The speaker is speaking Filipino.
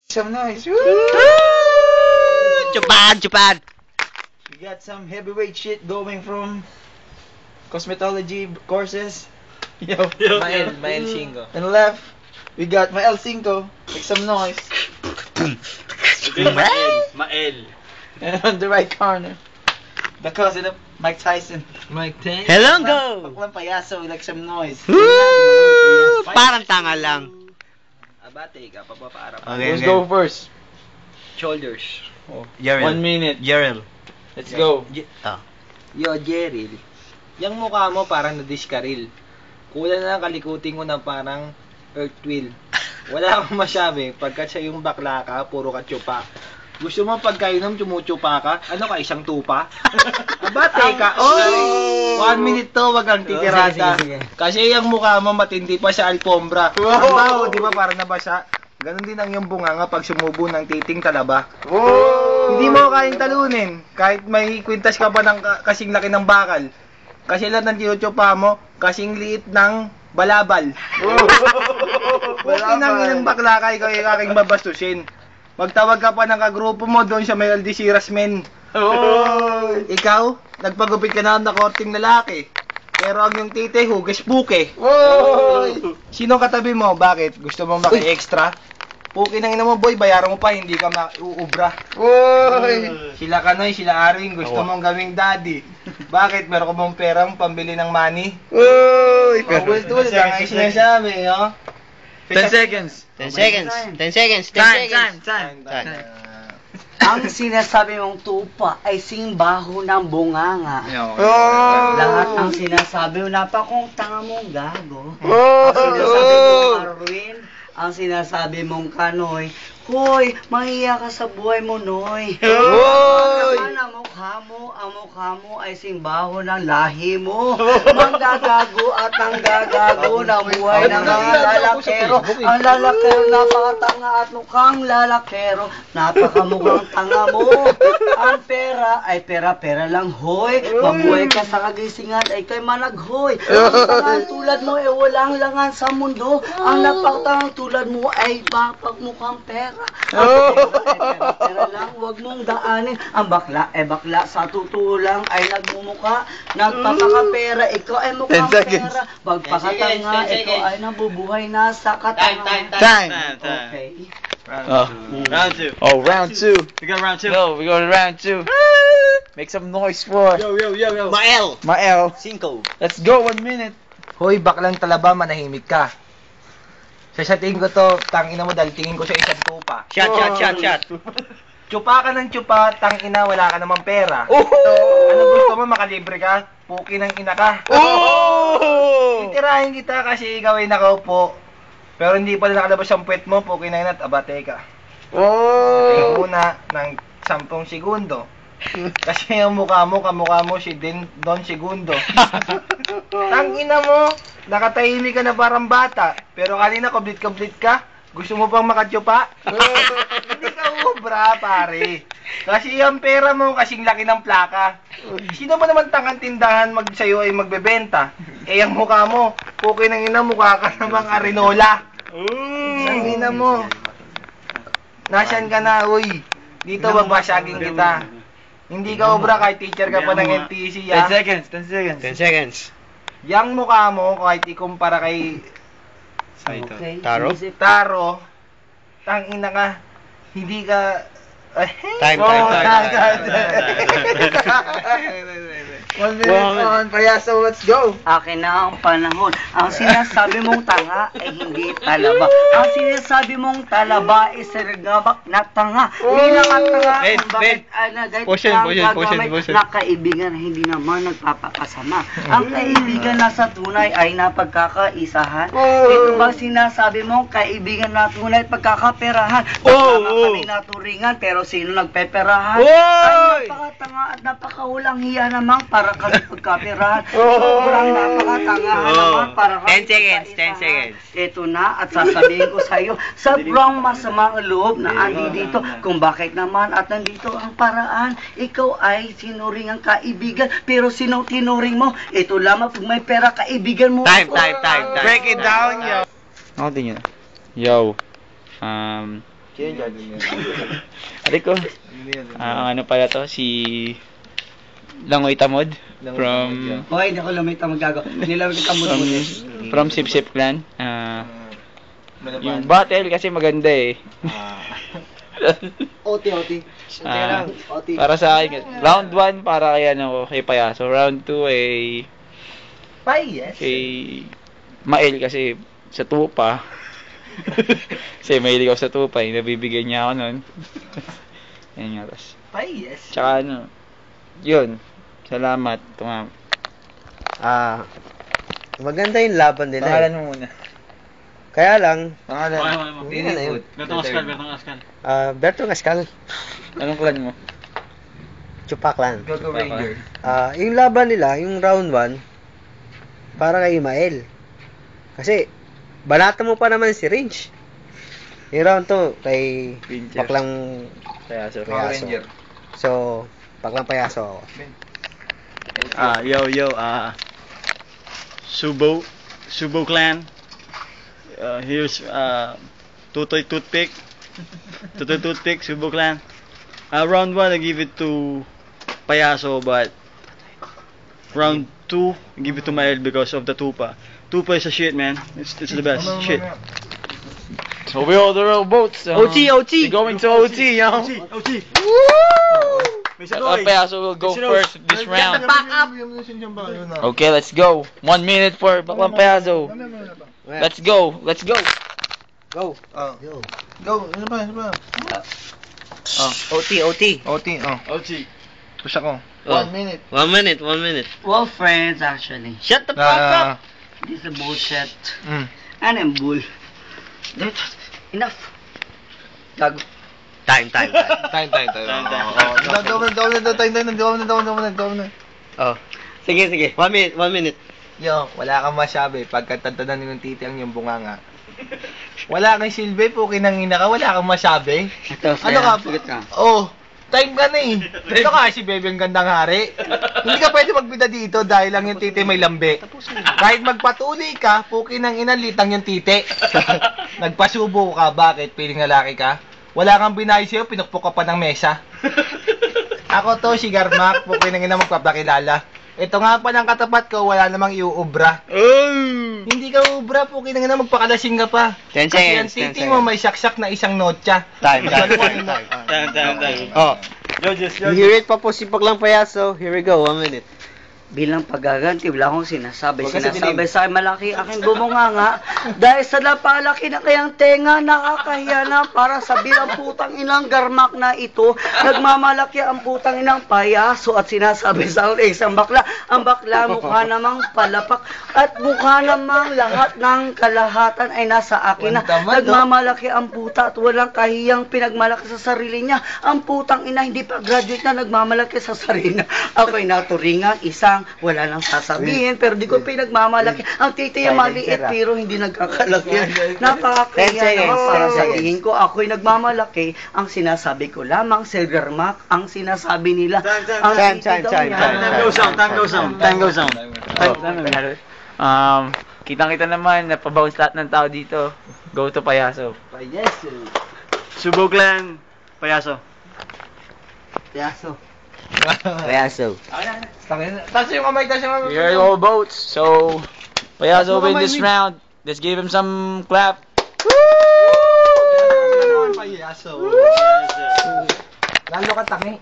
Some noise. Japan. We got some heavyweight shit going from cosmetology courses. Yo. Mael 5. On the left, we got my L5. Make some noise. Mael. And on the right corner, the cousin of Mike Tyson. Mike Tyson. Hello, go! Baklang payaso, like some noise. Woo! Parang tanga lang. Abate ka, papapaarap. Okay, Let's go first. Shoulders. Jeril. 1 minute. Jeril. Let's go. Yo, Jerry. Yung mukha mo parang nadiskaril. Kulang na lang kalikutin mo na parang earth wheel. Wala kang masabi. Pagkat siya yung bakla ka, puro ka tsupa. Gusto mo pagkainom, tsumutsupa ka? Ano ka, isang tupa? Abate ka. Oh! 1 minute to, wag kang titirada. Sige. Kasi yung mukha mo matindi pa sa alpombra. Ang baho, di ba, parang nabasa? Ganon din ang yung bunganga pag sumubo ng titing talaba. Hindi mo kayang talunin. Kahit may kwintas ka pa ng kasing laki ng bakal. Kasi lang ng tinutsupa mo, kasing liit ng balabal. Okay nang inang bakla ka, ikaw yung aking babastusin. Magtawag ka pa ng kagrupo mo doon sa may Algeciras men. Ikaw, nagpagupit ka na korting lalaki. Pero ang yung tite, hugas puke. Sino katabi mo? Bakit? Gusto mo maki-extra? Puki ng ina mo, boy, bayaran mo pa, hindi ka mauubra. Sila Kanoy, sila Aring, gusto mong gawing daddy. Bakit? Meron ka bang perang pambili ng money? Tulad lang ay sinasabi, no? 10 seconds. 10 seconds. 10 seconds. 10 seconds. Time. Ang sinasabi mong tupa ay singbaho ng bunganga. Lahat ang sinasabi mo, napakong tanga mong gago. Ang sinasabi mong Arwin, ang sinasabi mong Kanoy, hoy, mahiya ka sa buhay mo, Noy. Naman ang mukha mo ay singbaho ng lahi mo. Manggagago at nanggagago ng buhay ng mga lalakero. Ang lalakero, napakatanga at mukhang lalakero. Napakamukhang tanga mo. Ang pera ay pera-pera lang, hoy. Mabuhay ka sa kagisingan ay kay managhoy. Ang tangang tulad mo ay walang langan sa mundo. Ang napakatangang tulad mo ay mapagmukhang pera. Pera lang, wag mong daanin. Ang bakla ay bakla, sa totoo lang ay nagmumukha. Nagpapakapera, ikaw ay mukhang pera. Pagpakatanga, ikaw ay nabubuhay na sa katanga. Time. Okay. Round 2. Oh, round 2. We got round 2. No, we go to round 2. Make some noise for Yo. Mael. Mael. 5. Let's go, 1 minute. Hoy, baklang talaba, manahimik ka. Sasatiin ko to, tangina mo dahil tingin ko sa isang tupa. Shot. Tsupa ka ng tsupa, tangina, wala ka namang pera. Ano gusto mo, makalibre ka? Puki ng ina ka. Titirahin kita kasi ikaw ay nakaupo. Pero hindi pala nakalabas ang puwet mo, puki ng ina at abate ka. Tingin muna ng 10 segundo. Kasi yung kamukha mo si Don Segundo. Tangina mo, nakatahimik ka na parang bata. Pero kanina complete ka. Gusto mo pang makatsupa? Hindi ka ubra, pare. Kasi yung pera mo kasing laki ng plaka. Sino ba naman tangang tindahan sa'yo ay magbebenta? Eh, ang mukha mo, puki ng ina, mukha ka namang arinola. Tangina mo. Nasaan ka na, uy? Dito babasagin kita. Hindi ka obra kahit teacher ka pa ng NTC, 10 seconds. 10 seconds. Yang mukha mo, kahit ikumpara kay Okay. Taro? Taro, tangina ka, hindi ka... Time. 1 minute on, payaso, let's go. Akin na ang panahon. Ang sinasabi mong tanga ay hindi talaba. Ang sinasabi mong talaba ay sargabak na tanga. Hindi naman tanga kung bakit ay nagay na kaibigan hindi naman nagpapakasama. Ang kaibigan na sa tunay ay napagkakaisahan. Ito ba sinasabi mong kaibigan na tunay pagkakaperahan? Kami naturingan pero sino nagpeperahan? Ay napakatanga at napakawalang hiya namang para kami pagkaperahan. Sobrang napakatangahan naman para kami 10 seconds. Ito na at sasabihin ko sa iyo, sobrang masamang loob na andi dito kung bakit naman at nandito ang paraan. Ikaw ay sinuring ang kaibigan pero sino tinuring mo? Ito lamang pag may pera kaibigan mo. Time. Break it down, yo. Ako din yun. Yo. Aray ko. Ano pala to? Si Langoy Tamod from Hoy, hindi ako lumita magago. Nilamig kita mo from Sip Sip Clan. Yung battle kasi maganda eh. OT. Para sa akin, round 1 para kay kay Payaso. Round 2 ay kay Mael kasi sa tupa. Kasi mahilig ako sa tupa, nabibigyan niya ako nun. Yan nga, tas. Tsaka yun. Salamat. Maganda yung laban nila. Pangalan mo muna. Kaya lang, Hindi na yun. Bertong Ascal, Anong clan mo? Chupaklan. Go Ranger. Yung laban nila, yung round 1, para kay Imael. Kasi, banata mo pa naman si Range. Yung round 2, kay Pincher. Paklang Payaso. Ranger. So, Paklang Payaso ako. Yo, Subo Clan. Here's Tutoy Toothpick, Subo Clan. Round 1, I give it to Payaso, but round 2, I give it to Mael because of the Tupa. Tupa is a shit, man. It's the best shit. So we all the votes. OT. We're going to OT, yo. OT. Payaso will go first this round. Okay, let's go. 1 minute for Baklang Payaso. Let's go. Go. Go. Ano ba? OT. OT. Push ako. 1 minute. 1 minute. Well, friends, actually. Shut the fuck up! This is bullshit. Mm. I'm bull. Enough. Gago. Time. Time. Oh. Sige. 1 minute. Yo, wala kang masabi pagkatantanan ng titi ang yung bunganga. Wala kang silbi, pukin ng ina ka, wala kang masabi. Ito, Ano ka? Sagat ka. Oh, time ka na eh. Ito ka si Bebe ang gandang hari. Hindi ka pwede magbida dito dahil lang yung titi may lambe. Kahit magpatuloy ka, pukin ng ina, litang yung titi. Nagpasubo ka, bakit? Piling lalaki ka? Wala kang binay sa'yo, pinukpok ka pa ng mesa. Ako to, si Garmak, pukin ng ina magpapakilala. Ito nga pa ng katapat ko, wala namang iuubra. Hindi ka ubra, pukin ng ina magpakalasing ka pa. 10 Kasi seconds, ang titi 10 mo seconds. may saksak na isang notcha. Time. Oh. Hirit pa po si Paklang Payaso. Here we go, 1 minute. Bilang paggaganti, wala akong sinasabi. Huwag kasi Sinasabi sa akin, malaki aking bumunganga. Dahil sa napalaki na kayang tenga, nakakahiya na para sabihin ang putang inang Garmak na ito. Nagmamalaki ang putang inang Payaso at sinasabi sa akin, isang bakla. Ang bakla mukha namang palapak at mukha namang lahat ng kalahatan ay nasa akin na. Nagmamalaki ang puta at walang kahiyang pinagmalaki sa sarili niya. Ang putang ina hindi pa graduate na nagmamalaki sa sarili niya. Ako'y naturingan, isang wala nang sasabihin, pero di ko pinagmamalaki. Ang titi ay maliit, pero hindi nagkakalaki. Napakakaya naman para sabihin ko, ako'y nagmamalaki. Ang sinasabi ko lamang, Sir Garmak, ang sinasabi nila. Ang titi daw niya. Time goes on. Kitang-kita naman, napabounce lahat ng tao dito. Go to Payaso. Subo Clan, Payaso. Payaso. Taas yung kamay. Here are all votes. So, Payaso win this round. Let's give him some clap. Payaso. Lalo ka tangi.